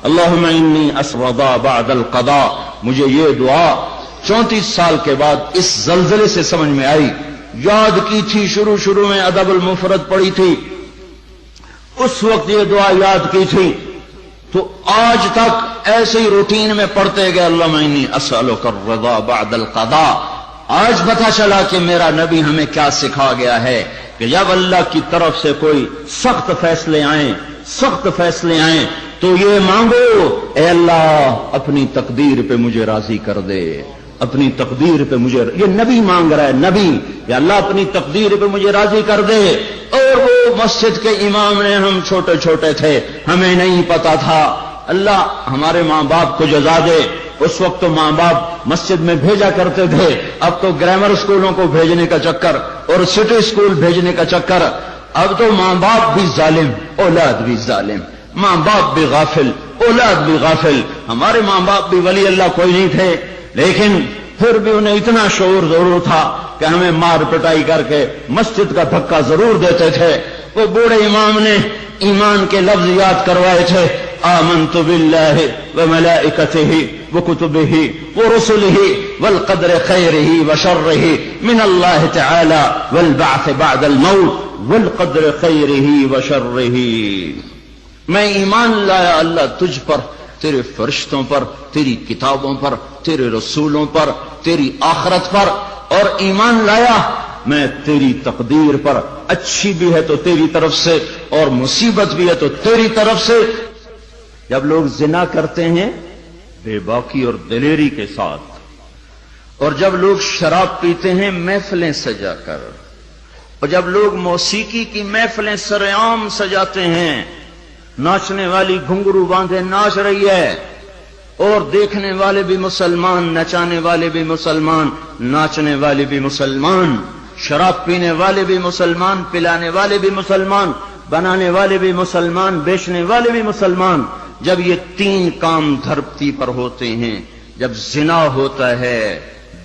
اللہم انی اسردا بعد القضاء. مجھے یہ دعا 34 سال کے بعد اس زلزلے سے سمجھ میں آئی. یاد کی تھی شروع میں ادب المفرد پڑھی تھی، اس وقت یہ دعا یاد کی تھی، تو آج تک ایسے ہی روٹین میں پڑھتے گئے اللہم انی اسألک الرضا بعد القضاء. آج پتہ چلا کہ میرا نبی ہمیں کیا سکھا گیا ہے کہ جب اللہ کی طرف سے کوئی سخت فیصلے آئیں تو یہ مانگو، اے اللہ اپنی تقدیر پہ مجھے راضی کر دے، اپنی تقدیر پہ مجھے، یہ نبی مانگ رہا ہے، نبی، یا اللہ اپنی تقدیر پہ مجھے راضی کر دے. اور وہ مسجد کے امام نے، ہم چھوٹے تھے، ہمیں نہیں پتا تھا. اللہ ہمارے ماں باپ کو جزا دے. اس وقت تو ماں باپ مسجد میں بھیجا کرتے تھے، اب تو گرامر اسکولوں کو بھیجنے کا چکر اور سٹی اسکول بھیجنے کا چکر. اب تو ماں باپ بھی ظالم، اولاد بھی ظالم، ماں باپ بھی غافل، اولاد بھی غافل. ہمارے ماں باپ بھی ولی اللہ کوئی نہیں تھے، لیکن پھر بھی انہیں اتنا شعور ضرور تھا کہ ہمیں مار پٹائی کر کے مسجد کا دھکا ضرور دیتے تھے. وہ بوڑھے امام نے ایمان کے لفظ یاد کروائے تھے، آمنت باللہ وملائکتہ وکتبہ ورسلہ والقدر خیرہ وشرہ من اللہ تعالی والبعث بعد الموت والقدر خیرہ وشرہ. میں ایمان لایا اللہ تجھ پر، تیرے فرشتوں پر، تیری کتابوں پر، تیرے رسولوں پر، تیری آخرت پر، اور ایمان لایا میں تیری تقدیر پر، اچھی بھی ہے تو تیری طرف سے اور مصیبت بھی ہے تو تیری طرف سے. جب لوگ زنا کرتے ہیں بے باکی اور دلیری کے ساتھ، اور جب لوگ شراب پیتے ہیں محفلیں سجا کر، اور جب لوگ موسیقی کی محفلیں سرعام سجاتے ہیں، ناچنے والی گھنگرو باندھے ناچ رہی ہے، اور دیکھنے والے بھی مسلمان، نچانے والے بھی مسلمان، ناچنے والے بھی مسلمان، شراب پینے والے بھی مسلمان، پلانے والے بھی مسلمان، بنانے والے بھی مسلمان، بیچنے والے بھی مسلمان. جب یہ تین کام دھرتی پر ہوتے ہیں، جب زنا ہوتا ہے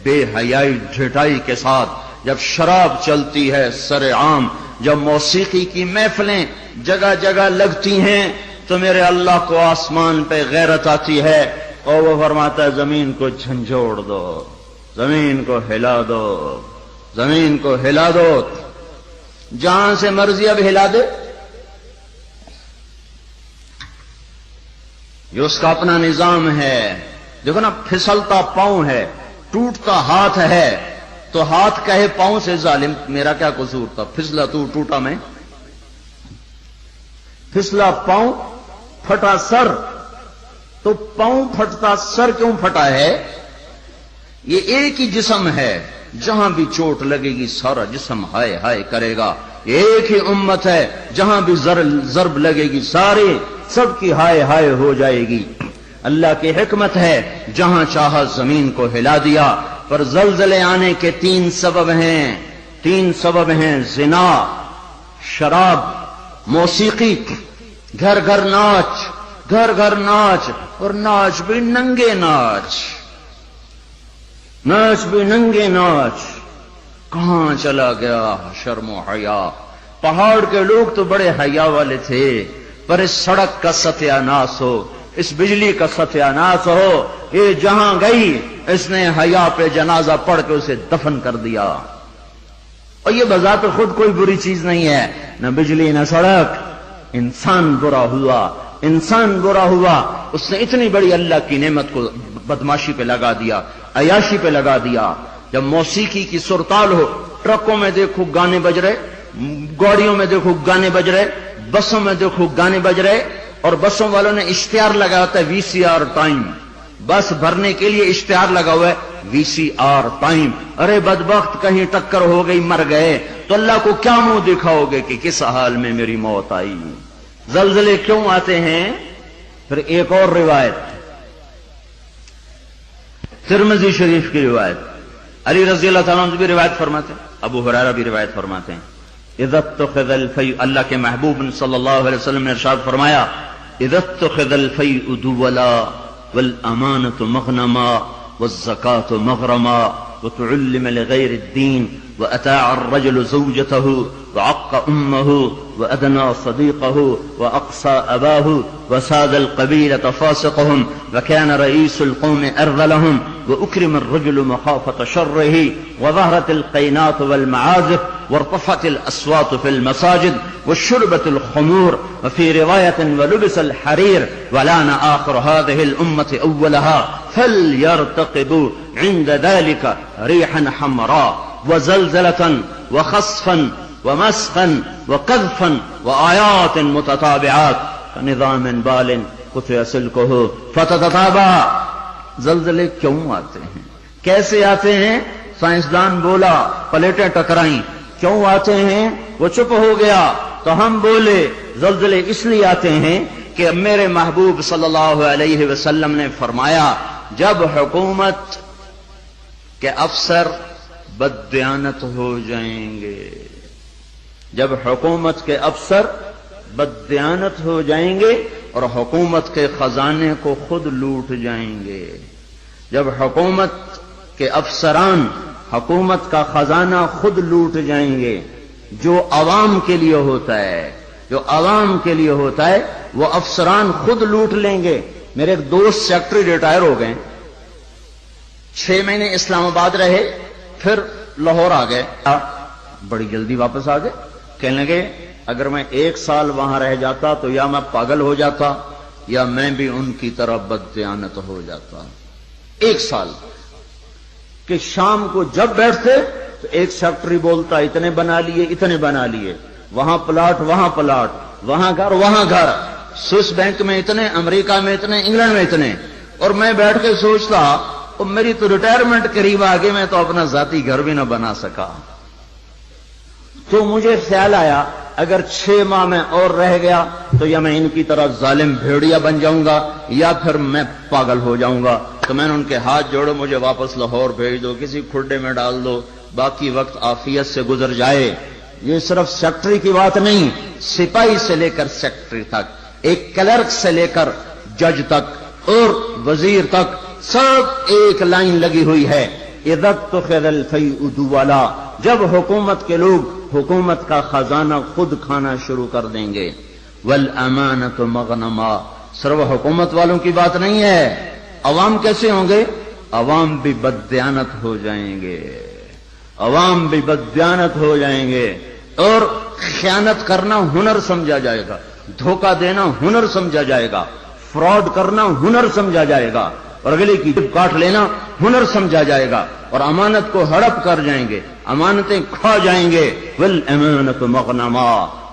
بے حیائی ڈھٹائی کے ساتھ، جب شراب چلتی ہے سرعام، جب موسیقی کی محفلیں جگہ جگہ لگتی ہیں، تو میرے اللہ کو آسمان پہ غیرت آتی ہے اور وہ فرماتا ہے زمین کو جھنجھوڑ دو، زمین کو ہلا دو، زمین کو ہلا دو. جہاں سے مرضی اب ہلا دے، یہ اس کا اپنا نظام ہے. دیکھو نا، پھسلتا پاؤں ہے، ٹوٹتا ہاتھ ہے، تو ہاتھ کہے پاؤں سے ظالم میرا کیا قصور تھا، پھسلا تو ٹوٹا میں. پھسلا پاؤں پھٹا سر، تو پاؤں پھٹتا سر کیوں پھٹا ہے؟ یہ ایک ہی جسم ہے، جہاں بھی چوٹ لگے گی سارا جسم ہائے ہائے کرے گا. ایک ہی امت ہے، جہاں بھی ضرب لگے گی سارے سب کی ہائے ہائے ہو جائے گی. اللہ کی حکمت ہے، جہاں چاہا زمین کو ہلا دیا. پر زلزلے آنے کے تین سبب ہیں، زنا، شراب، موسیقی. گھر گھر ناچ، اور ناچ بھی ننگے ناچ. کہاں چلا گیا شرم و حیا؟ پہاڑ کے لوگ تو بڑے حیا والے تھے، پر اس سڑک کا ستیہ ناس ہو، اس بجلی کا ستیہ ناس ہو. یہ جہاں گئی اس نے حیا پہ جنازہ پڑھ کے اسے دفن کر دیا. اور یہ بذات خود کوئی بری چیز نہیں ہے، نہ بجلی نہ سڑک. انسان برا ہوا، اس نے اتنی بڑی اللہ کی نعمت کو بدماشی پہ لگا دیا، عیاشی پہ لگا دیا. جب موسیقی کی سرتال ہو، ٹرکوں میں دیکھو گانے بج رہے، گاڑیوں میں دیکھو گانے بج رہے، بسوں میں دیکھو گانے بج رہے، اور بسوں والوں نے اشتہار لگا ہوتا ہے VCR ٹائم. بس بھرنے کے لیے اشتہار لگا ہوا ہے VCR ٹائم. ارے بدبخت، کہیں ٹکر ہو گئی مر گئے تو اللہ کو کیا منہ دکھاؤ گے کہ کس حال میں میری موت آئی؟ زلزلے کیوں آتے ہیں؟ پھر ایک اور روایت، ترمذی شریف کی روایت، علی رضی اللہ تعالیٰ عنہ بھی روایت فرماتے ہیں، ابو ہریرہ بھی روایت فرماتے ہیں. اذا اتخذ الفیء، اللہ کے محبوب صلی اللہ علیہ وسلم نے ارشاد فرمایا، اذا اتخذ الفیء دولا والامانة مغنما والزکاة مغرما وتعلم لغير الدين وأتاع الرجل زوجته وعق أمه وأدنى صديقه وأقصى أباه وساد القبيلة فاسقهم وكان رئيس القوم أرذلهم وأكرم الرجل مخافة شره وظهرت القينات والمعازف وارتفعت الأصوات في المساجد وشربت الخمور وفي رواية ولبس الحرير ولان آخر هذه الأمة أولها فليرتقبوا عند ذلك ريحا حمراء وزلزلة وخسفا ومسخا وقذفا وآيات متتابعات كنظام بال قطع سلكه فتتتابع. زلزلے کیوں آتے ہیں، کیسے آتے ہیں؟ سائنسدان بولا پلیٹیں ٹکرائیں. کیوں آتے ہیں؟ وہ چپ ہو گیا تو ہم بولے. زلزلے اس لیے آتے ہیں کہ میرے محبوب صلی اللہ علیہ وسلم نے فرمایا جب حکومت کے افسر بددیانت ہو جائیں گے، جب حکومت کے افسر بددیانت ہو جائیں گے اور حکومت کے خزانے کو خود لوٹ جائیں گے، جب حکومت کے افسران حکومت کا خزانہ خود لوٹ جائیں گے، جو عوام کے لیے ہوتا ہے، جو عوام کے لیے ہوتا ہے وہ افسران خود لوٹ لیں گے. میرے ایک دوست سیکٹری ریٹائر ہو گئے، 6 مہینے اسلام آباد رہے، پھر لاہور آ گئے، بڑی جلدی واپس آ گئے. کہنے لگے اگر میں 1 سال وہاں رہ جاتا تو یا میں پاگل ہو جاتا یا میں بھی ان کی طرح بددیانت ہو جاتا. 1 سال کہ شام کو جب بیٹھتے تو ایک سیکٹری بولتا اتنے بنا لیے اتنے بنا لیے، وہاں پلاٹ وہاں پلاٹ، وہاں گھر وہاں گھر، سوئس بینک میں اتنے، امریکہ میں اتنے، انگلینڈ میں اتنے. اور میں بیٹھ کے سوچتا اور میری تو ریٹائرمنٹ قریب آ گئی، میں تو اپنا ذاتی گھر بھی نہ بنا سکا. تو مجھے خیال آیا اگر 6 ماہ میں اور رہ گیا تو یا میں ان کی طرح ظالم بھیڑیا بن جاؤں گا یا پھر میں پاگل ہو جاؤں گا. تو میں نے ان کے ہاتھ جوڑے، مجھے واپس لاہور بھیج دو، کسی کھڈے میں ڈال دو، باقی وقت عافیت سے گزر جائے. یہ صرف سیکٹری کی بات نہیں، سپاہی سے لے کر سیکٹری تک، ایک کلرک سے لے کر جج تک اور وزیر تک سب ایک لائن لگی ہوئی ہے. اذا اتخذ الفیء دولا، جب حکومت کے لوگ حکومت کا خزانہ خود کھانا شروع کر دیں گے. والامانۃ مغنما، صرف حکومت والوں کی بات نہیں ہے، عوام کیسے ہوں گے؟ عوام بھی بددیانت ہو جائیں گے، عوام بھی بددیانت ہو جائیں گے اور خیانت کرنا ہنر سمجھا جائے گا، دھوکہ دینا ہنر سمجھا جائے گا، فراڈ کرنا ہنر سمجھا جائے گا اور اگلے کی جیب کاٹ لینا ہنر سمجھا جائے گا اور امانت کو ہڑپ کر جائیں گے، امانتیں کھا جائیں گے. والامانۃ مغنما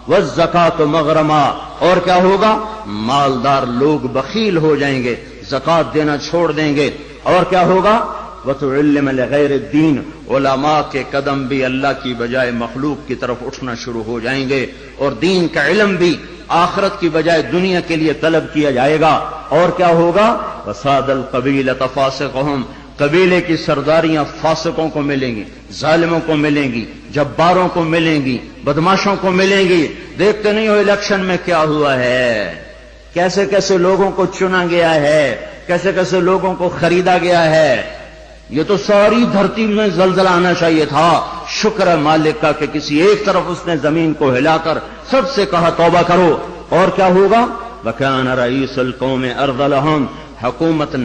والزکاۃ مغرما، اور کیا ہوگا؟ مالدار لوگ بخیل ہو جائیں گے، زکات دینا چھوڑ دیں گے. اور کیا ہوگا؟ وتعلم لغیر الدین، علماء کے قدم بھی اللہ کی بجائے مخلوق کی طرف اٹھنا شروع ہو جائیں گے اور دین کا علم بھی آخرت کی بجائے دنیا کے لیے طلب کیا جائے گا. اور کیا ہوگا؟ وساد القبیلۃ فاسقہم، قبیلے کی سرداریاں فاسقوں کو ملیں گی، ظالموں کو ملیں گی، جباروں کو ملیں گی، بدماشوں کو ملیں گی. دیکھتے نہیں ہو الیکشن میں کیا ہوا ہے، کیسے کیسے لوگوں کو چنا گیا ہے، کیسے کیسے لوگوں کو خریدا گیا ہے. یہ تو ساری دھرتی میں زلزلہ آنا چاہیے تھا. شکر ہے مالک کا کہ کسی ایک طرف اس نے زمین کو ہلا کر سب سے کہا توبہ کرو. اور کیا ہوگا؟ وَكَانَ رَئِيسُ الْقَوْمِ أَرْذَلَهُمْ، حکومت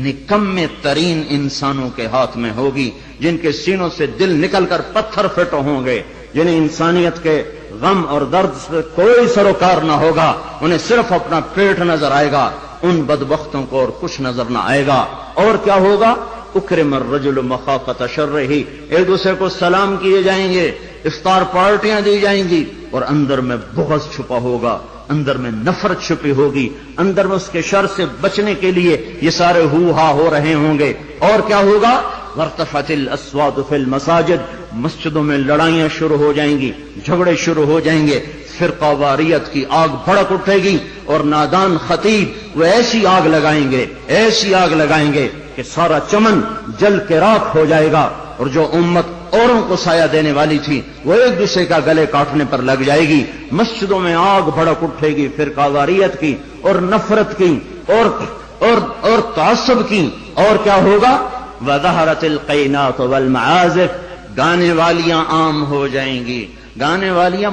نکمے ترین انسانوں کے ہاتھ میں ہوگی، جن کے سینوں سے دل نکل کر پتھر فٹ ہوں گے، جنہیں انسانیت کے غم اور درد سے کوئی سروکار نہ ہوگا، انہیں صرف اپنا پیٹ نظر آئے گا. ان بدبختوں کو اور کچھ نظر نہ آئے گا. اور کیا ہوگا؟ اکرم الرجل مخافۃ شرہ، ایک دوسرے کو سلام کیے جائیں گے، افطار پارٹیاں دی جائیں گی اور اندر میں بغض چھپا ہوگا، اندر میں نفرت چھپی ہوگی، اندر میں اس کے شر سے بچنے کے لیے یہ سارے ہو ہا ہو رہے ہوں گے. اور کیا ہوگا؟ وارتفعت الاصوات فی المساجد، مسجدوں میں لڑائیاں شروع ہو جائیں گی، جھگڑے شروع ہو جائیں گے، فرقہ واریت کی آگ بھڑک اٹھے گی اور نادان خطیب وہ ایسی آگ لگائیں گے، ایسی آگ لگائیں گے کہ سارا چمن جل کے راکھ ہو جائے گا اور جو امت اوروں کو سایہ دینے والی تھی وہ ایک دوسرے کا گلے کاٹنے پر لگ جائے گی. مسجدوں میں آگ بھڑک اٹھے گی فرقہ واریت کی اور نفرت کی اور تعصب کی. اور کیا ہوگا؟ وظہرت القینات والمعازف، گانے والیاں عام ہو جائیں گی، گانے والیاں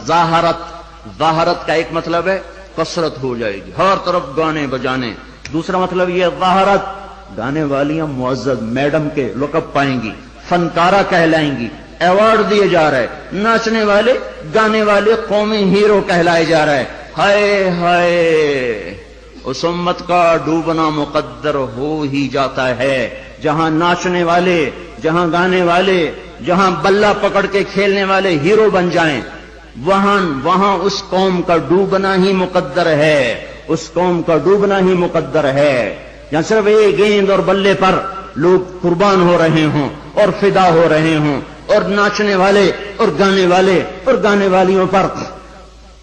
ظاہرت کا ایک مطلب ہے کثرت ہو جائے گی، ہر طرف گانے بجانے، دوسرا مطلب یہ ظاہرت، گانے والیاں معزز میڈم کے لقب پائیں گی، فنکارہ کہلائیں گی، ایوارڈ دیے جا رہے، ناچنے والے گانے والے قومی ہیرو کہلائے جا رہے۔ ہائے ہائے، اس امت کا ڈوبنا مقدر ہو ہی جاتا ہے، جہاں ناچنے والے، جہاں گانے والے، جہاں بلہ پکڑ کے کھیلنے والے ہیرو بن جائیں، وہاں اس قوم کا ڈوبنا ہی مقدر ہے، اس قوم کا ڈوبنا ہی مقدر ہے۔ جہاں صرف ایک گیند اور بلے پر لوگ قربان ہو رہے ہوں اور فدا ہو رہے ہوں، اور ناچنے والے اور گانے والے اور گانے والیوں پر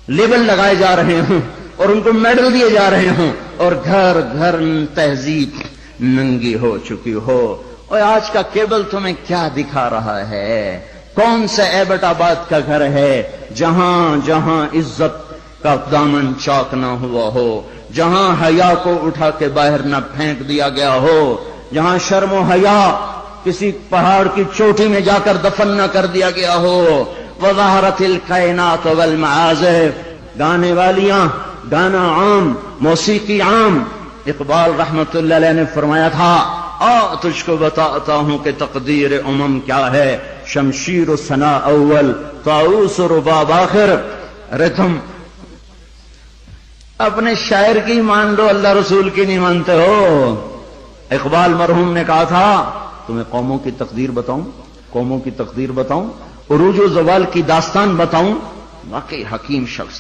لیبل لگائے جا رہے ہوں اور ان کو میڈل دیے جا رہے ہوں، اور گھر گھر تہذیب ننگی ہو چکی ہو۔ اور آج کا کیبل تمہیں کیا دکھا رہا ہے؟ کون سا ایبٹ آباد کا گھر ہے جہاں جہاں عزت کا دامن چاک نہ ہوا ہو، جہاں حیا کو اٹھا کے باہر نہ پھینک دیا گیا ہو، جہاں شرم و حیا کسی پہاڑ کی چوٹی میں جا کر دفن نہ کر دیا گیا ہو۔ وظہرت الکائنات والمعازف، گانے والیاں، گانا عام، موسیقی عام۔ اقبال رحمت اللہ علیہ نے فرمایا تھا، تجھ کو بتاتا ہوں کہ تقدیر امم کیا ہے، شمشیر و ثنا اول، طاؤس و رباب آخر۔ ارے تم اپنے شاعر کی مان لو، اللہ رسول کی نہیں مانتے ہو۔ اقبال مرحوم نے کہا تھا، تمہیں قوموں کی تقدیر بتاؤں، قوموں کی تقدیر بتاؤں، عروج و زوال کی داستان بتاؤں۔ واقعی حکیم شخص،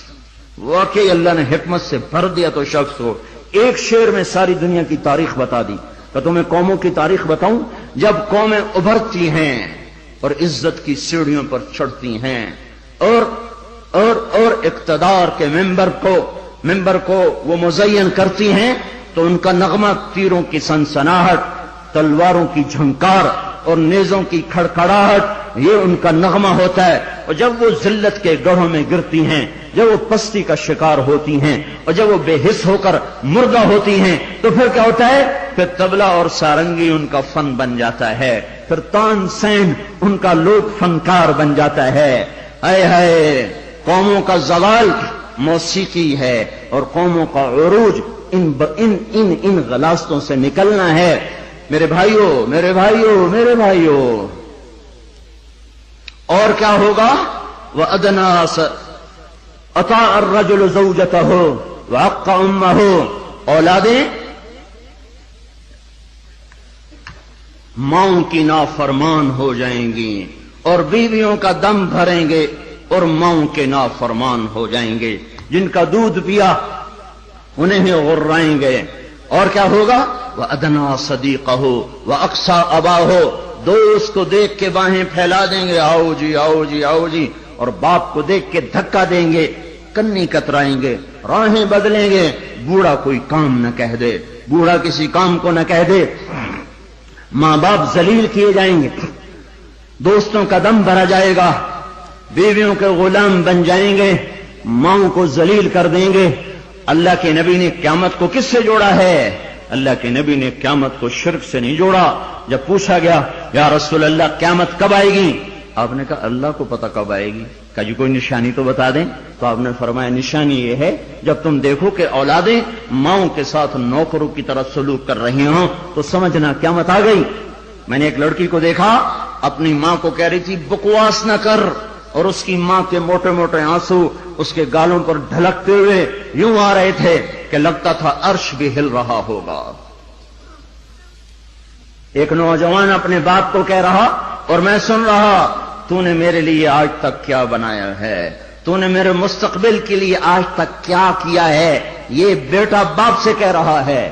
واقعی اللہ نے حکمت سے بھر دیا تو شخص ہو، ایک شعر میں ساری دنیا کی تاریخ بتا دی۔ کہ تمہیں قوموں کی تاریخ بتاؤں، جب قومیں ابھرتی ہیں اور عزت کی سیڑھیوں پر چڑھتی ہیں اور اقتدار کے ممبر کو وہ مزین کرتی ہیں، تو ان کا نغمہ تیروں کی سنسناہٹ، تلواروں کی جھنکار اور نیزوں کی کھڑکھڑاہٹ، یہ ان کا نغمہ ہوتا ہے۔ اور جب وہ ذلت کے گڑھوں میں گرتی ہیں، جب وہ پستی کا شکار ہوتی ہیں، اور جب وہ بے حس ہو کر مردہ ہوتی ہیں، تو پھر کیا ہوتا ہے؟ پھر طبلہ اور سارنگی ان کا فن بن جاتا ہے، پھر تان سین ان کا لوک فنکار بن جاتا ہے۔ اے ہے قوموں کا زوال موسیقی ہے، اور قوموں کا عروج ان غلاستوں سے نکلنا ہے۔ میرے بھائیوں، میرے بھائیوں، میرے بھائیوں، اور کیا ہوگا؟ وَأَدْنَا أَطَاعَ الرَّجُلُ زَوْجَتَهُ وَعَقَّ أُمَّهُ، اولادیں ماؤں کی نافرمان ہو جائیں گی، اور بیویوں کا دم بھریں گے اور ماؤں کے نافرمان ہو جائیں گے۔ جن کا دودھ پیا انہیں غرائیں گے۔ اور کیا ہوگا؟ وَأَدْنَا صَدِيقَهُ وَأَقْصَى أَبَاهُ، دوست کو دیکھ کے باہیں پھیلا دیں گے، آؤ جی آؤ جی آؤ جی، اور باپ کو دیکھ کے دھکا دیں گے، کنی کترائیں گے، راہیں بدلیں گے۔ بوڑھا کوئی کام نہ کہہ دے، بوڑھا کسی کام کو نہ کہہ دے، ماں باپ ذلیل کیے جائیں گے، دوستوں کا دم بھرا جائے گا، بیویوں کے غلام بن جائیں گے، ماؤں کو ذلیل کر دیں گے۔ اللہ کے نبی نے قیامت کو کس سے جوڑا ہے؟ اللہ کے نبی نے قیامت کو شرک سے نہیں جوڑا۔ جب پوچھا گیا یا رسول اللہ قیامت کب آئے گی، آپ نے کہا اللہ کو پتہ کب آئے گی، کہ جی کوئی نشانی تو بتا دیں۔ تو آپ نے فرمایا نشانی یہ ہے جب تم دیکھو کہ اولادیں ماؤں کے ساتھ نوکروں کی طرح سلوک کر رہی ہوں تو سمجھنا قیامت آ گئی۔ میں نے ایک لڑکی کو دیکھا، اپنی ماں کو کہہ رہی تھی بکواس نہ کر، اور اس کی ماں کے موٹے موٹے آنسو اس کے گالوں پر ڈھلکتے ہوئے یوں آ رہے تھے کہ لگتا تھا عرش بھی ہل رہا ہوگا۔ ایک نوجوان اپنے باپ کو کہہ رہا، اور میں سن رہا، تو نے میرے لیے آج تک کیا بنایا ہے، تو نے میرے مستقبل کے لیے آج تک کیا کیا ہے۔ یہ بیٹا باپ سے کہہ رہا ہے،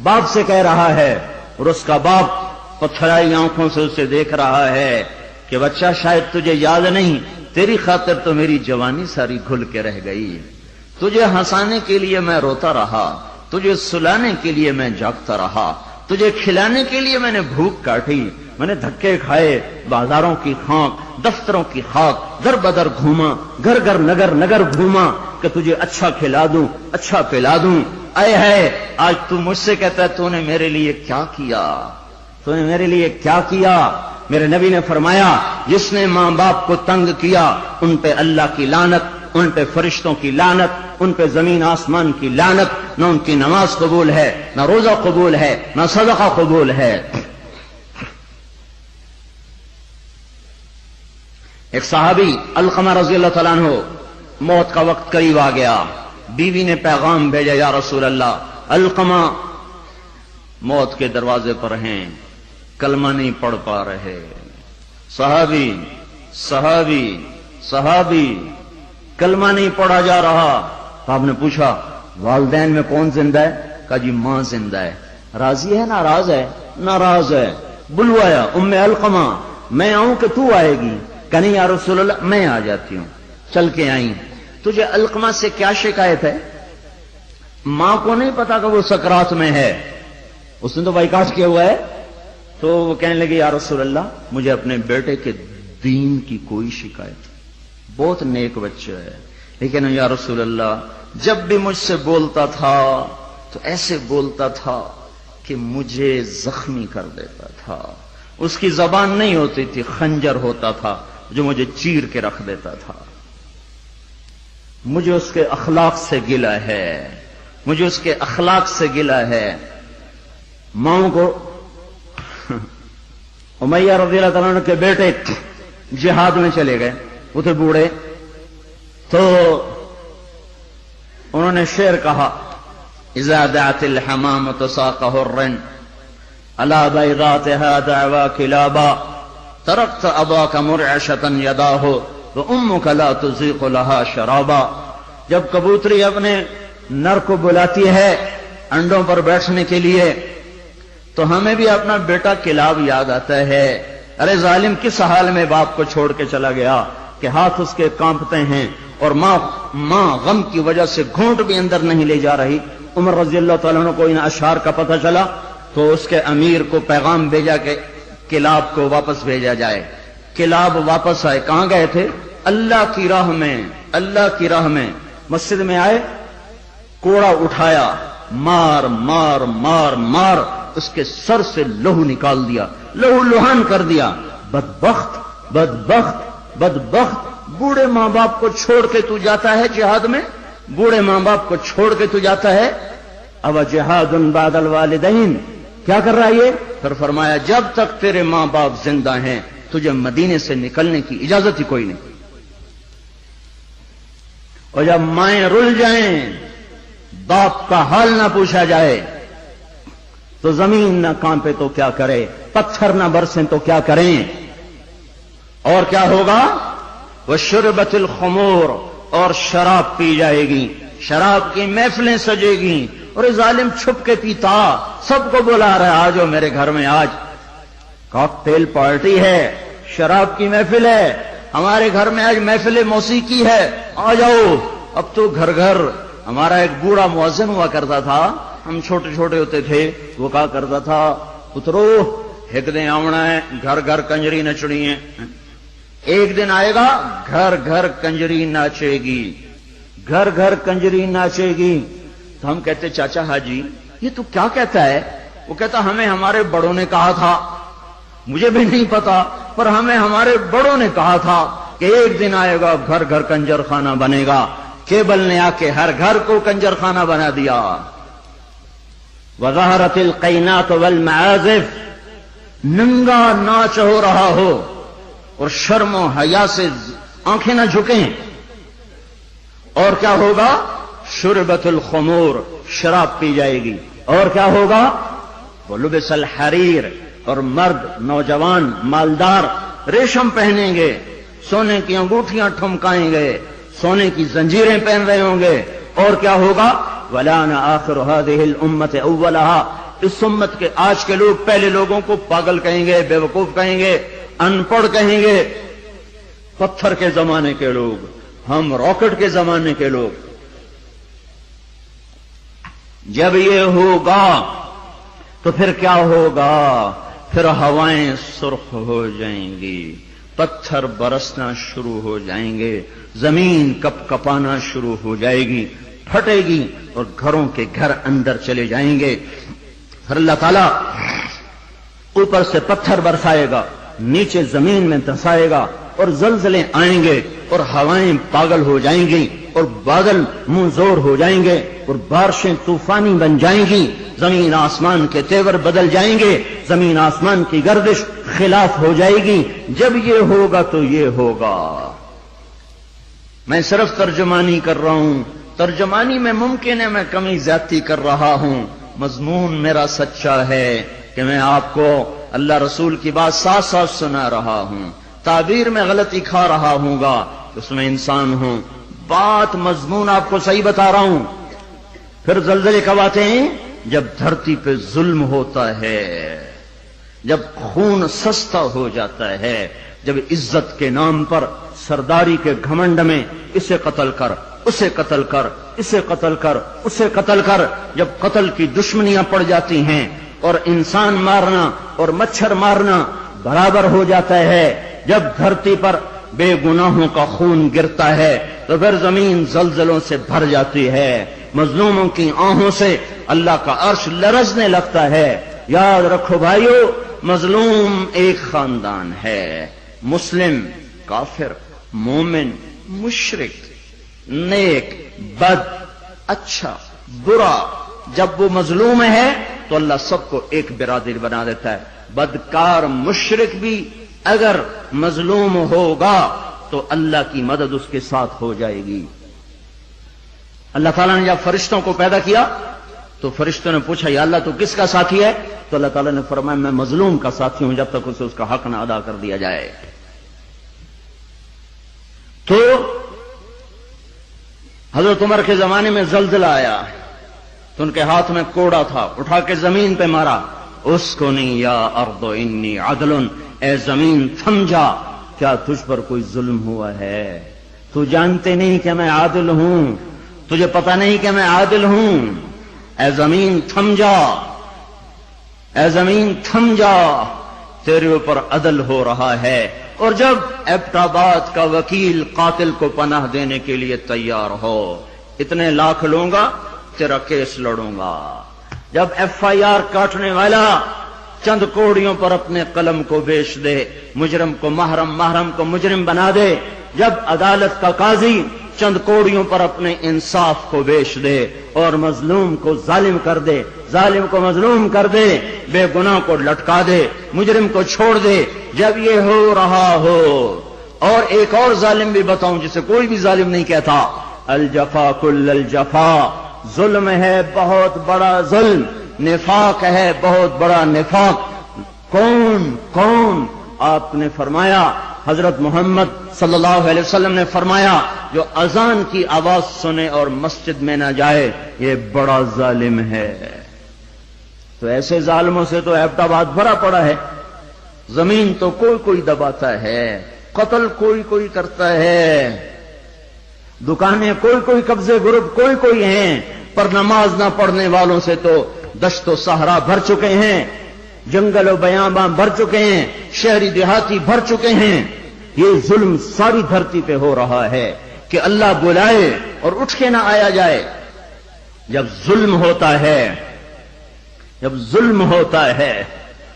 باپ سے کہہ رہا ہے، اور اس کا باپ پتھرائی آنکھوں سے اسے دیکھ رہا ہے کہ بچہ شاید تجھے یاد نہیں، تیری خاطر تو میری جوانی ساری گھل کے رہ گئی، تجھے ہنسانے کے لیے میں روتا رہا، تجھے سلانے کے لیے میں جاگتا رہا، تجھے کھلانے کے لیے میں نے بھوک کاٹی، میں نے دھکے کھائے، بازاروں کی خاک، دفتروں کی خاک، در بدر گھوما، گھر گھر نگر نگر گھوما کہ تجھے اچھا کھلا دوں، اچھا پلا دوں۔ اے ہے آج تو مجھ سے کہتا ہے تو نے میرے لیے کیا کیا، تو نے میرے لیے کیا کیا؟ میرے نبی نے فرمایا جس نے ماں باپ کو تنگ کیا ان پہ اللہ کی لعنت، ان پہ فرشتوں کی لعنت، ان پہ زمین آسمان کی لعنت، نہ ان کی نماز قبول ہے، نہ روزہ قبول ہے، نہ صدقہ قبول ہے۔ ایک صحابی علقمہ رضی اللہ تعالیٰ عنہ، موت کا وقت قریب آ گیا، بیوی نے پیغام بھیجا یا رسول اللہ علقمہ موت کے دروازے پر ہیں، کلمہ نہیں پڑھ پا رہے۔ صحابی کلمہ نہیں پڑھا جا رہا۔ تو آپ نے پوچھا والدین میں کون زندہ ہے؟ کہا جی ماں زندہ ہے۔ راضی ہے ناراض ہے؟ ناراض ہے۔ بلوایا ام علقمہ، میں آؤں کہ تو آئے گی؟ کہ نہیں یا رسول اللہ میں آ جاتی ہوں۔ چل کے آئیں۔ تجھے علقمہ سے کیا شکایت ہے؟ ماں کو نہیں پتا کہ وہ سکرات میں ہے، اس نے تو بائیکاٹ کیا ہوا ہے۔ تو وہ کہنے لگے یا رسول اللہ مجھے اپنے بیٹے کے دین کی کوئی شکایت، بہت نیک بچہ ہے، لیکن یا رسول اللہ جب بھی مجھ سے بولتا تھا تو ایسے بولتا تھا کہ مجھے زخمی کر دیتا تھا، اس کی زبان نہیں ہوتی تھی، خنجر ہوتا تھا جو مجھے چیر کے رکھ دیتا تھا۔ مجھے اس کے اخلاق سے گلہ ہے، مجھے اس کے اخلاق سے گلہ ہے۔ ماؤں کو امیہ رضی اللہ تعالیٰ عنہ کے بیٹے جہاد میں چلے گئے، وہ تھے بوڑھے، تو انہوں نے شعر کہا اذا دعت الحمامة ساقه الرن على بيضاتها دعوا كلابا تركت اباك مرعشة يداه وامك لا تزيق لها شرابا۔ جب کبوتری اپنے نر کو بلاتی ہے انڈوں پر بیٹھنے کے لیے تو ہمیں بھی اپنا بیٹا کلاب یاد آتا ہے۔ ارے ظالم کس حال میں باپ کو چھوڑ کے چلا گیا کہ ہاتھ اس کے کانپتے ہیں اور ماں غم کی وجہ سے گھونٹ بھی اندر نہیں لے جا رہی۔ عمر رضی اللہ تعالیٰ عنہ کو ان اشعار کا پتہ چلا تو اس کے امیر کو پیغام بھیجا کہ کلاب کو واپس بھیجا جائے۔ کلاب واپس آئے، کہاں گئے تھے؟ اللہ کی راہ میں، اللہ کی راہ میں۔ مسجد میں آئے، کوڑا اٹھایا، مار مار مار مار اس کے سر سے لہو نکال دیا، لہو لہان کر دیا۔ بدبخت بدبخت بدبخت، بوڑھے ماں باپ کو چھوڑ کے تو جاتا ہے جہاد میں، بوڑھے ماں باپ کو چھوڑ کے تو جاتا ہے۔ اب جہاد بعد الوالدین، کیا کر رہا ہے یہ؟ پھر فرمایا جب تک تیرے ماں باپ زندہ ہیں تجھے مدینے سے نکلنے کی اجازت ہی کوئی نہیں، اور جب مائیں رل جائیں، باپ کا حال نہ پوچھا جائے تو زمین نہ کانپے تو کیا کرے، پتھر نہ برسیں تو کیا کریں، اور کیا ہوگا؟ وشربت الخمور، اور شراب پی جائے گی، شراب کی محفلیں سجے گی، اور ظالم چھپ کے پیتا، سب کو بلا رہا ہے آجو میرے گھر میں، آج کاکٹیل پارٹی ہے، شراب کی محفل ہے، ہمارے گھر میں آج محفل موسیقی ہے، آ جاؤ۔ اب تو گھر گھر۔ ہمارا ایک بوڑھا مؤذن ہوا کرتا تھا، ہم چھوٹے چھوٹے ہوتے تھے، وہ کہا کرتا تھا پترو ایک دن آونا ہے، گھر گھر کنجری نچڑی ہے، ایک دن آئے گا گھر گھر کنجری ناچے گی، گھر گھر کنجری ناچے گی۔ تو ہم کہتے چاچا حاجی یہ تو کیا کہتا ہے؟ وہ کہتا ہمیں ہمارے بڑوں نے کہا تھا، مجھے بھی نہیں پتا پر ہمیں ہمارے بڑوں نے کہا تھا کہ ایک دن آئے گا گھر گھر کنجر خانہ بنے گا۔ کیبل نے آ کے ہر گھر کو کنجر خانہ بنا دیا۔ وظہرت القینات والمعازف، ننگا ناچ ہو رہا ہو اور شرم و حیا سے آنکھیں نہ جھکیں، اور کیا ہوگا؟ شربت الخمور، شراب پی جائے گی، اور کیا ہوگا؟ ولبس الحریر، اور مرد نوجوان مالدار ریشم پہنیں گے، سونے کی انگوٹھیاں ٹھمکائیں گے، سونے کی زنجیریں پہن رہے ہوں گے، اور کیا ہوگا؟ وَلَانَ آخِرُ هَذِهِ الْأُمَّةِ أَوَّلَهَا، اس امت کے آج کے لوگ پہلے لوگوں کو پاگل کہیں گے، بے وقوف کہیں گے، ان پڑھ کہیں گے۔ پتھر کے زمانے کے لوگ، ہم راکٹ کے زمانے کے لوگ۔ جب یہ ہوگا تو پھر کیا ہوگا؟ پھر ہوائیں سرخ ہو جائیں گی، پتھر برسنا شروع ہو جائیں گے، زمین کپ کپانا شروع ہو جائے گی، پھٹے گی، اور گھروں کے گھر اندر چلے جائیں گے۔ پھر اللہ تعالیٰ اوپر سے پتھر برسائے گا، نیچے زمین میں دھسائے گا، اور زلزلے آئیں گے اور ہوائیں پاگل ہو جائیں گی اور بادل منہ زور ہو جائیں گے اور بارشیں طوفانی بن جائیں گی، زمین آسمان کے تیور بدل جائیں گے، زمین آسمان کی گردش خلاف ہو جائے گی۔ جب یہ ہوگا تو یہ ہوگا۔ میں صرف ترجمانی کر رہا ہوں، ترجمانی میں ممکن ہے میں کمی زیادتی کر رہا ہوں، مضمون میرا سچا ہے کہ میں آپ کو اللہ رسول کی بات ساتھ ساتھ سنا رہا ہوں۔ تعبیر میں غلطی کھا رہا ہوں گا، اس میں انسان ہوں، بات مضمون آپ کو صحیح بتا رہا ہوں۔ پھر زلزلے کب آتے ہیں؟ جب دھرتی پہ ظلم ہوتا ہے، جب خون سستا ہو جاتا ہے، جب عزت کے نام پر سرداری کے گھمنڈ میں اسے قتل کر، اسے قتل کر، اسے قتل کر، اسے قتل کر، جب قتل کی دشمنیاں پڑ جاتی ہیں اور انسان مارنا اور مچھر مارنا برابر ہو جاتا ہے، جب دھرتی پر بے گناہوں کا خون گرتا ہے تو پھر زمین زلزلوں سے بھر جاتی ہے، مظلوموں کی آہوں سے اللہ کا عرش لرزنے لگتا ہے۔ یاد رکھو بھائیو، مظلوم ایک خاندان ہے، مسلم، کافر، مومن، مشرک، نیک، بد، اچھا، برا، جب وہ مظلوم ہے تو اللہ سب کو ایک برادری بنا دیتا ہے۔ بدکار مشرک بھی اگر مظلوم ہوگا تو اللہ کی مدد اس کے ساتھ ہو جائے گی۔ اللہ تعالیٰ نے جب فرشتوں کو پیدا کیا تو فرشتوں نے پوچھا یا اللہ تو کس کا ساتھی ہے؟ تو اللہ تعالیٰ نے فرمایا میں مظلوم کا ساتھی ہوں جب تک اسے اس کا حق نہ ادا کر دیا جائے۔ تو حضرت عمر کے زمانے میں زلزلہ آیا تو ان کے ہاتھ میں کوڑا تھا، اٹھا کے زمین پہ مارا، اسکنی یا ارض انی عدل، اے زمین تھم جا، کیا تجھ پر کوئی ظلم ہوا ہے؟ تو جانتے نہیں کہ میں عادل ہوں، تجھے پتہ نہیں کہ میں عادل ہوں، اے زمین تھم جا، اے زمین تھم جا، تیرے اوپر عدل ہو رہا ہے۔ اور جب ایبٹ آباد کا وکیل قاتل کو پناہ دینے کے لیے تیار ہو، اتنے لاکھ لوں گا، تیرا کیس لڑوں گا۔ جب ایف آئی آر کاٹنے والا چند کوڑیوں پر اپنے قلم کو بیچ دے، مجرم کو محرم، محرم کو مجرم بنا دے، جب عدالت کا قاضی چند کوڑیوں پر اپنے انصاف کو بیچ دے اور مظلوم کو ظالم کر دے، ظالم کو مظلوم کر دے، بے گناہ کو لٹکا دے، مجرم کو چھوڑ دے، جب یہ ہو رہا ہو، اور ایک اور ظالم بھی بتاؤں جسے کوئی بھی ظالم نہیں کہتا، الجفا کل الجفا، ظلم ہے بہت بڑا ظلم، نفاق ہے بہت بڑا نفاق۔ کون کون؟ آپ نے فرمایا، حضرت محمد صلی اللہ علیہ وسلم نے فرمایا، جو اذان کی آواز سنے اور مسجد میں نہ جائے یہ بڑا ظالم ہے۔ تو ایسے ظالموں سے تو ایبٹ آباد بھرا پڑا ہے، زمین تو کوئی کوئی دباتا ہے، قتل کوئی کوئی کرتا ہے، دکانیں کوئی کوئی، قبضے گروپ کوئی کوئی ہیں، پر نماز نہ پڑھنے والوں سے تو دشت و صحرا بھر چکے ہیں، جنگل و بیاباں بھر چکے ہیں، شہری دیہاتی بھر چکے ہیں۔ یہ ظلم ساری دھرتی پہ ہو رہا ہے کہ اللہ بلائے اور اٹھ کے نہ آیا جائے۔ جب ظلم ہوتا ہے، جب ظلم ہوتا ہے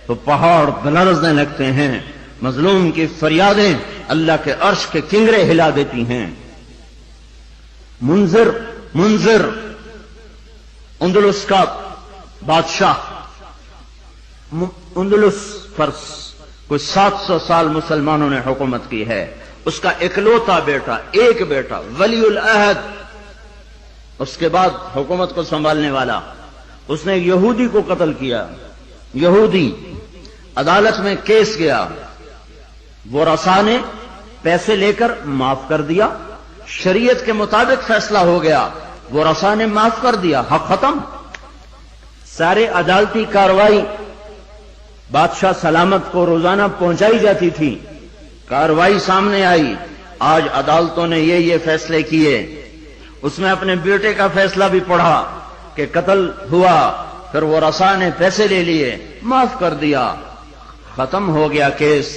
تو پہاڑ لرزنے لگتے ہیں، مظلوم کی فریادیں اللہ کے عرش کے کنگرے ہلا دیتی ہیں۔ منذر اندلس کا بادشاہ، اندلس پر کوئی 700 سال مسلمانوں نے حکومت کی ہے، اس کا اکلوتا بیٹا، ایک بیٹا ولی العہد، اس کے بعد حکومت کو سنبھالنے والا، اس نے یہودی کو قتل کیا، یہودی، عدالت میں کیس گیا، وہ رسا نے پیسے لے کر معاف کر دیا، شریعت کے مطابق فیصلہ ہو گیا، وہ رسا نے معاف کر دیا، حق ختم۔ سارے عدالتی کاروائی بادشاہ سلامت کو روزانہ پہنچائی جاتی تھی، کاروائی سامنے آئی، آج عدالتوں نے یہ فیصلے کیے، اس میں اپنے بیٹے کا فیصلہ بھی پڑھا کہ قتل ہوا، پھر وہ رسا نے پیسے لے لیے، معاف کر دیا، ختم ہو گیا کیس۔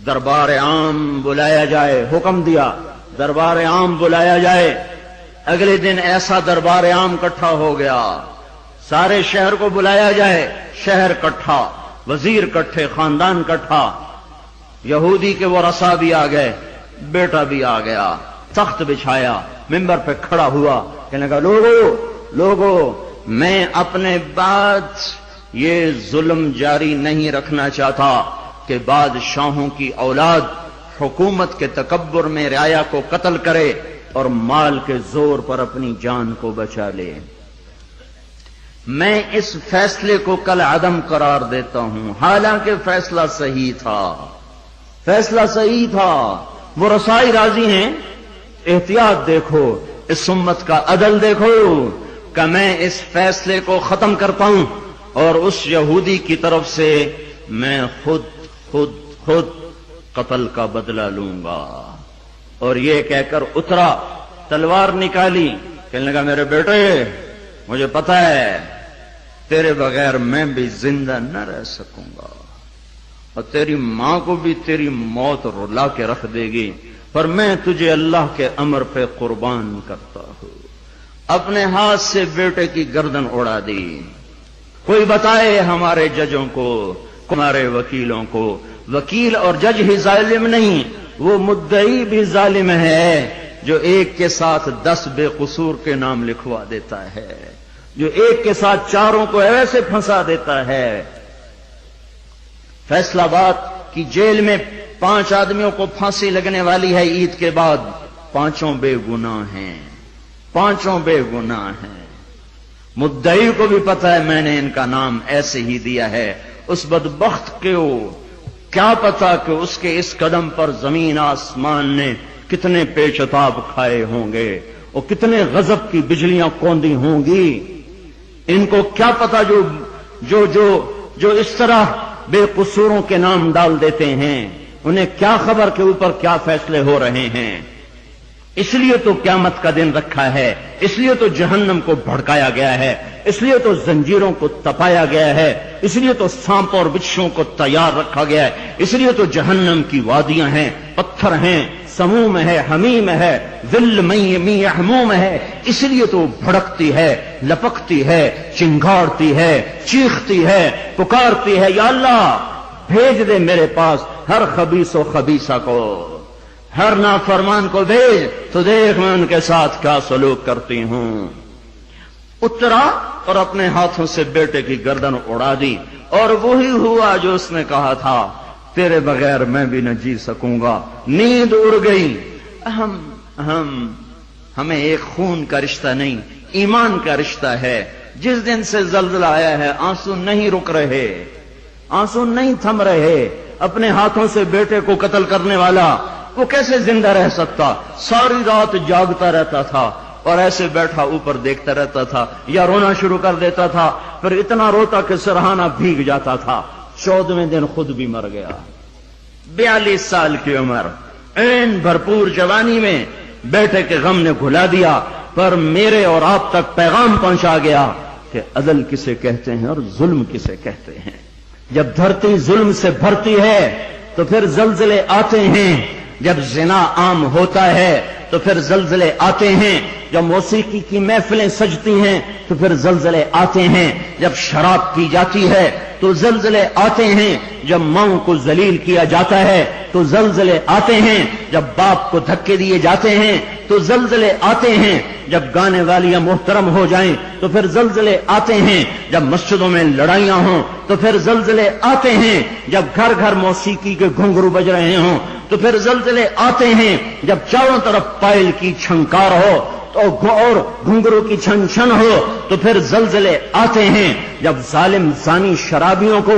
دربار عام بلایا جائے، حکم دیا دربار عام بلایا جائے، اگلے دن ایسا دربار عام اکٹھا ہو گیا، سارے شہر کو بلایا جائے، شہر اکٹھا، وزیر کٹھے، خاندان کٹھا، یہودی کے وہ رسا بھی آ گئے، بیٹا بھی آ گیا، تخت بچھایا، ممبر پہ کھڑا ہوا، کہنے لگا لوگوں میں اپنے بعد یہ ظلم جاری نہیں رکھنا چاہتا کہ بادشاہوں کی اولاد حکومت کے تکبر میں رعایا کو قتل کرے اور مال کے زور پر اپنی جان کو بچا لے۔ میں اس فیصلے کو کل عدم قرار دیتا ہوں، حالانکہ فیصلہ صحیح تھا، وہ رسائی راضی ہیں۔ احتیاط دیکھو، اس امت کا عدل دیکھو کہ میں اس فیصلے کو ختم کرتا ہوں اور اس یہودی کی طرف سے میں خود قتل کا بدلہ لوں گا۔ اور یہ کہہ کر اترا، تلوار نکالی، کہنے لگا میرے بیٹے مجھے پتا ہے تیرے بغیر میں بھی زندہ نہ رہ سکوں گا اور تیری ماں کو بھی تیری موت رلا کے رکھ دے گی، پر میں تجھے اللہ کے امر پہ قربان کرتا ہوں۔ اپنے ہاتھ سے بیٹے کی گردن اڑا دی۔ کوئی بتائے ہمارے ججوں کو، ہمارے وکیلوں کو، وکیل اور جج ہی ظالم نہیں، وہ مدعی بھی ظالم ہے جو ایک کے ساتھ 10 بے قصور کے نام لکھوا دیتا ہے، جو ایک کے ساتھ 4 کو ایسے پھنسا دیتا ہے۔ فیصل آباد کی جیل میں 5 آدمیوں کو پھانسی لگنے والی ہے عید کے بعد، 5 بے گناہ ہیں، 5 بے گناہ ہیں۔ مدعی کو بھی پتا ہے میں نے ان کا نام ایسے ہی دیا ہے، اس بدبخت کو کیا پتا کہ اس کے اس قدم پر زمین آسمان نے کتنے پیچتاب کھائے ہوں گے اور کتنے غضب کی بجلیاں کوندی ہوں گی۔ ان کو کیا پتا جو اس طرح بے قصوروں کے نام ڈال دیتے ہیں، انہیں کیا خبر کہ اوپر کیا فیصلے ہو رہے ہیں۔ اس لیے تو قیامت کا دن رکھا ہے، اس لیے تو جہنم کو بھڑکایا گیا ہے، اس لیے تو زنجیروں کو تپایا گیا ہے، اس لیے تو سانپ اور بچھوؤں کو تیار رکھا گیا ہے، اس لیے تو جہنم کی وادیاں ہیں، پتھر ہیں، سموم ہے، حمیم ہے، ذل می یحموم ہے، اس لیے تو بھڑکتی ہے، لپکتی ہے، چنگاڑتی ہے، چیختی ہے، پکارتی ہے، یا اللہ بھیج دے میرے پاس ہر خبیث و خبیثہ کو، ہر نافرمان کو بھیج تو دیکھ میں ان کے ساتھ کیا سلوک کرتی ہوں۔ اترا اور اپنے ہاتھوں سے بیٹے کی گردن اڑا دی، اور وہی ہوا جو اس نے کہا تھا، تیرے بغیر میں بھی نہ جی سکوں گا۔ نیند اڑ گئی۔ ہمیں ایک خون کا رشتہ نہیں، ایمان کا رشتہ ہے۔ جس دن سے زلزلہ آیا ہے آنسو نہیں رک رہے، آنسو نہیں تھم رہے۔ اپنے ہاتھوں سے بیٹے کو قتل کرنے والا وہ کیسے زندہ رہ سکتا؟ ساری رات جاگتا رہتا تھا اور ایسے بیٹھا اوپر دیکھتا رہتا تھا، یا رونا شروع کر دیتا تھا، پھر اتنا روتا کہ سرہانہ بھیگ جاتا تھا۔ 14ویں دن خود بھی مر گیا۔ 42 سال کی عمر، این بھرپور جوانی میں بیٹے کے غم نے گھلا دیا، پر میرے اور آپ تک پیغام پہنچا گیا کہ عدل کسے کہتے ہیں اور ظلم کسے کہتے ہیں۔ جب دھرتی ظلم سے بھرتی ہے تو پھر زلزلے آتے ہیں، جب زنا عام ہوتا ہے تو پھر زلزلے آتے ہیں، جب موسیقی کی محفلیں سجتی ہیں تو پھر زلزلے آتے ہیں، جب شراب پی جاتی ہے تو زلزلے آتے ہیں، جب ماؤں کو ذلیل کیا جاتا ہے تو زلزلے آتے ہیں، جب باپ کو دھکے دیے جاتے ہیں تو زلزلے آتے ہیں، جب گانے والیاں محترم ہو جائیں تو پھر زلزلے آتے ہیں، جب مسجدوں میں لڑائیاں ہوں تو پھر زلزلے آتے ہیں، جب گھر گھر موسیقی کے گھنگرو بج رہے ہوں تو پھر زلزلے آتے ہیں، جب چاروں طرف پائل کی چھنکار ہو اور گھنگرو کی چھن چھن ہو تو پھر زلزلے آتے ہیں، جب ظالم زانی شرابیوں کو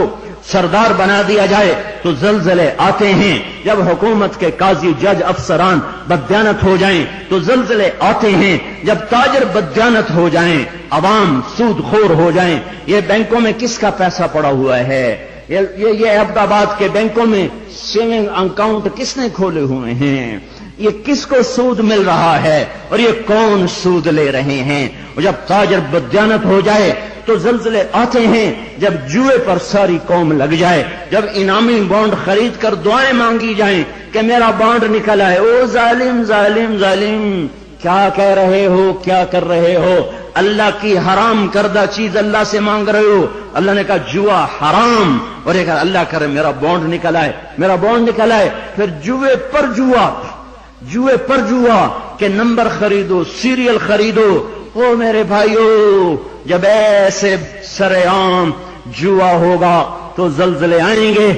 سردار بنا دیا جائے تو زلزلے آتے ہیں، جب حکومت کے قاضی جج افسران بددیانت ہو جائیں تو زلزلے آتے ہیں، جب تاجر بددیانت ہو جائیں، عوام سود خور ہو جائیں۔ یہ بینکوں میں کس کا پیسہ پڑا ہوا ہے؟ یہ عبد آباد کے بینکوں میں سیونگ اکاؤنٹ کس نے کھولے ہوئے ہیں؟ یہ کس کو سود مل رہا ہے اور یہ کون سود لے رہے ہیں؟ اور جب تاجر بددیانت ہو جائے تو زلزلے آتے ہیں، جب جوئے پر ساری قوم لگ جائے، جب انعامی بانڈ خرید کر دعائیں مانگی جائیں کہ میرا بانڈ نکل آئے، او ظالم ظالم ظالم کیا کہہ رہے ہو، کیا کر رہے ہو؟ اللہ کی حرام کردہ چیز اللہ سے مانگ رہے ہو۔ اللہ نے کہا جوا حرام، اور یہ کہا اللہ کرے میرا بانڈ نکل آئے، میرا بانڈ نکل آئے۔ پھر جوے پر جوا، جوے پر جوا کہ نمبر خریدو، سیریل خریدو۔ او میرے بھائیو، جب ایسے سرے عام جوا ہوگا تو زلزلے آئیں گے،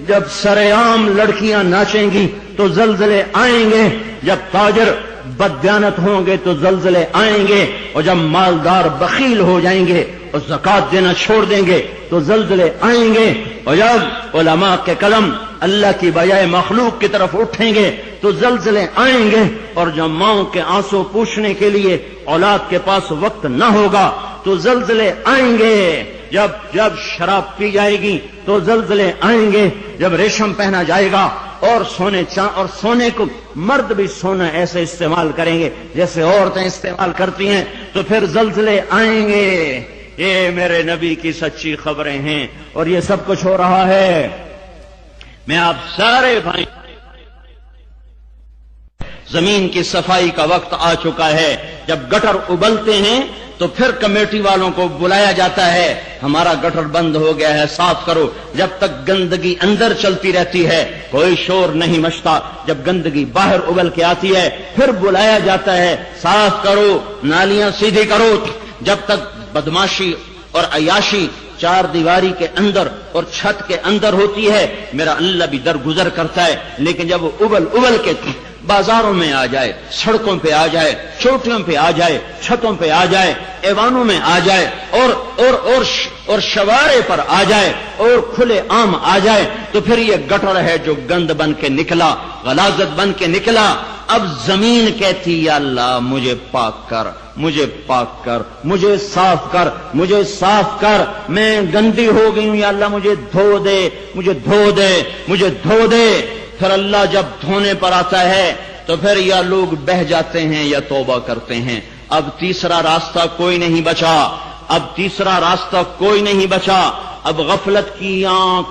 جب سرے عام لڑکیاں ناچیں گی تو زلزلے آئیں گے، جب تاجر بددیانت ہوں گے تو زلزلے آئیں گے، اور جب مالدار بخیل ہو جائیں گے اور زکات دینا چھوڑ دیں گے تو زلزلے آئیں گے، اور جب علماء کے قلم اللہ کی بجائے مخلوق کی طرف اٹھیں گے تو زلزلے آئیں گے، اور جب ماؤں کے آنسو پوچھنے کے لیے اولاد کے پاس وقت نہ ہوگا تو زلزلے آئیں گے، جب شراب پی جائے گی تو زلزلے آئیں گے، جب ریشم پہنا جائے گا اور سونے کو مرد بھی سونا ایسے استعمال کریں گے جیسے عورتیں استعمال کرتی ہیں تو پھر زلزلے آئیں گے۔ یہ میرے نبی کی سچی خبریں ہیں، اور یہ سب کچھ ہو رہا ہے۔ میں آپ سارے بھائی، زمین کی صفائی کا وقت آ چکا ہے۔ جب گٹر ابلتے ہیں تو پھر کمیٹی والوں کو بلایا جاتا ہے، ہمارا گٹر بند ہو گیا ہے، صاف کرو۔ جب تک گندگی اندر چلتی رہتی ہے کوئی شور نہیں مچتا، جب گندگی باہر ابل کے آتی ہے پھر بلایا جاتا ہے، صاف کرو، نالیاں سیدھی کرو۔ جب تک بدماشی اور عیاشی چار دیواری کے اندر اور چھت کے اندر ہوتی ہے میرا اللہ بھی درگزر کرتا ہے، لیکن جب وہ ابل کے بازاروں میں آ جائے، سڑکوں پہ آ جائے، چوٹیوں پہ آ جائے، چھتوں پہ آ جائے، ایوانوں میں آ جائے، اور شوارے پر آ جائے، اور کھلے عام آ جائے، تو پھر یہ گٹر ہے جو گند بن کے نکلا، غلاظت بن کے نکلا۔ اب زمین کہتی یا اللہ مجھے پاک کر، مجھے پاک کر، مجھے صاف کر، مجھے صاف کر، میں گندی ہو گئی ہوں، یا اللہ مجھے دھو دے، مجھے دھو دے، مجھے دھو دے۔ پھر اللہ جب دھونے پر آتا ہے تو پھر یا لوگ بہہ جاتے ہیں یا توبہ کرتے ہیں۔ اب تیسرا راستہ کوئی نہیں بچا، اب تیسرا راستہ کوئی نہیں بچا۔ اب غفلت کی آنکھ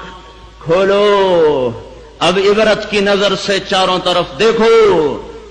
کھولو، اب عبرت کی نظر سے چاروں طرف دیکھو،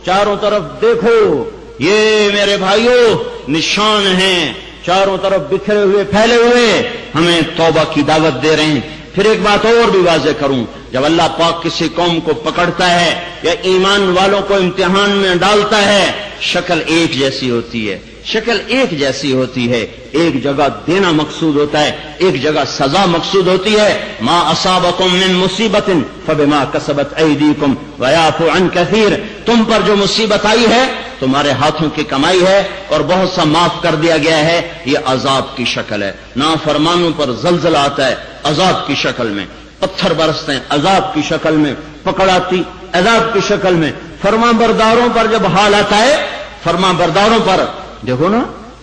چاروں طرف دیکھو۔ یہ میرے بھائیوں نشان ہیں، چاروں طرف بکھرے ہوئے پھیلے ہوئے، ہمیں توبہ کی دعوت دے رہے ہیں۔ پھر ایک بات اور بھی واضح کروں، جب اللہ پاک کسی قوم کو پکڑتا ہے یا ایمان والوں کو امتحان میں ڈالتا ہے، شکل ایک جیسی ہوتی ہے، شکل ایک جیسی ہوتی ہے، ایک جگہ دینا مقصود ہوتا ہے، ایک جگہ سزا مقصود ہوتی ہے۔ ما اصابکم من مصیبت فبما کسبت ایدیکم ویعفو عن کثیر، تم پر جو مصیبت آئی ہے تمہارے ہاتھوں کی کمائی ہے اور بہت سا معاف کر دیا گیا ہے، یہ عذاب کی شکل ہے۔ نافرمانوں پر زلزلہ آتا ہے عذاب کی شکل میں، پتھر برستے ہیں عذاب کی شکل میں، پکڑ آتی عذاب کی شکل میں۔ فرما برداروں پر جب حال آتا ہے، فرما برداروں پر دیکھو نا،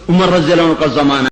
عمر رضی اللہ عنہ کا زمانہ